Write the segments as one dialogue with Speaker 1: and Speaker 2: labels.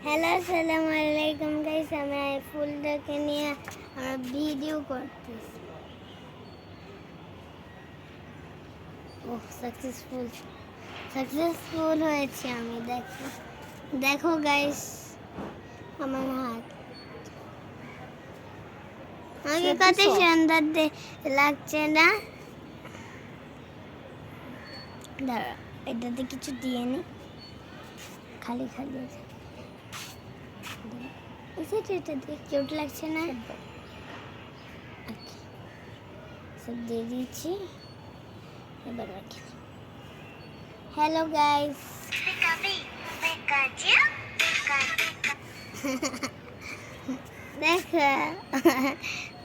Speaker 1: Hello আসসালামু আলাইকুম guys, আমি এই ফুলটাকে নিয়ে আমরা ভিডিও করতেছি। ওহ, সাকসেসফুল হয়েছে আমি। দেখো দেখো গাইস, আমার হাত আমাকে কত সুন্দর লাগছে না? দাঁড়া, এটাতে কিছু দিয়ে নি, খালি খালি আছে। এটা দিয়ে কিউট লাগছে না? ওকে, সব দিয়ে দিচ্ছি, এবার রাখি। হ্যালো গাইস, দেখো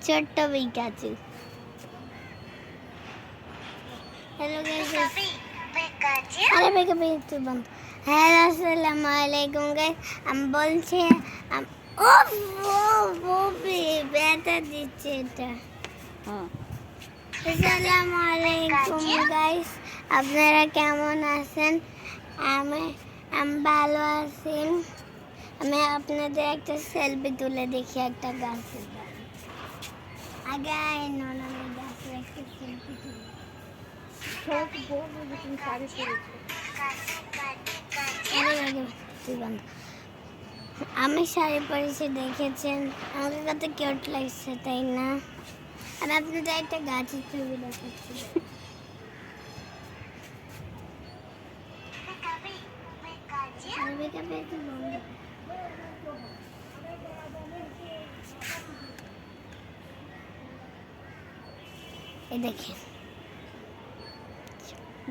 Speaker 1: ছোট্ট পিকাচু। হ্যালো গাইস, আরে পিকাচু বন্ধ। হ্যালো আসসালামু আলাইকুম গাইস, আমি বলছি ও ব্যথা দিচ্ছে এটা। আসসালামু আলাইকুম গাইস, আপনারা কেমন আছেন? আমি ভালো আছি। আমি আপনাদের একটা সেলফি তুলে দেখি একটা গাছের। আগে আমি গাছের একটা সেলফি তুলি। আমি শাড়ি পরেছি, দেখেছেন? আমাকে কত কিউট লাগছে, তাই না? আর আপনাদের একটা গাছের ছবি দেখাচ্ছি। এই দেখেন,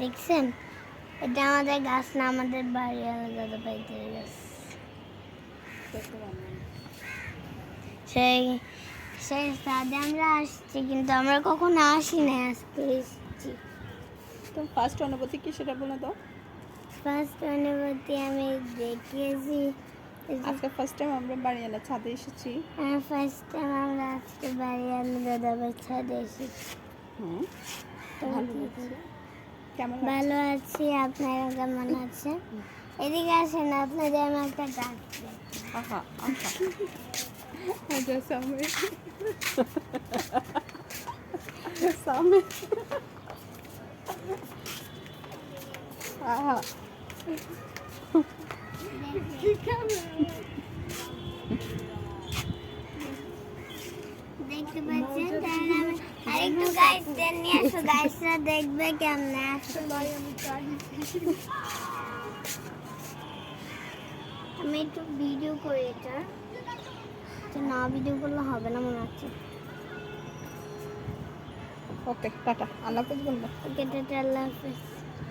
Speaker 1: দেখছেন? এটা আমাদের গাছ না, আমাদের বাড়ি আলাদা পাইতে গাছ। সেই সেই সাদে আমরা আসছি, কিন্তু আমরা কখনো আসি না, আজকে এসেছি।
Speaker 2: তো ফার্স্ট অনুভূতি কি সেটা বলে দাও।
Speaker 1: ফার্স্ট অনুভূতি আমি দেখেছি
Speaker 2: আজকে ফার্স্ট টাইম আমরা বাড়িওয়ালা ছাদে এসেছি।
Speaker 1: ফার্স্ট টাইম আমরা আজকে বাড়ি আলাদা ছাদে এসেছি।
Speaker 2: কেমন
Speaker 1: ভালো আছি, আপনারা কেমন আছেন? এদিকে আসেন, আপনাদের আমি একটা গাছ
Speaker 2: আহা আহা আচ্ছা সামনে সামনে আহা
Speaker 1: দেখতে পাচ্ছেন? আরেকটু গাইসদের নিয়ে আসো, গাইসরা দেখবে কেমনে। আসো, আমি একটু ভিডিও করি এটা, না ভিডিও করলে হবে না মনে হচ্ছে।
Speaker 2: ওকে টাটা, আল্লাহ হাফেজ বলবো।
Speaker 1: ওকে টাটা, আল্লাহ হাফেজ।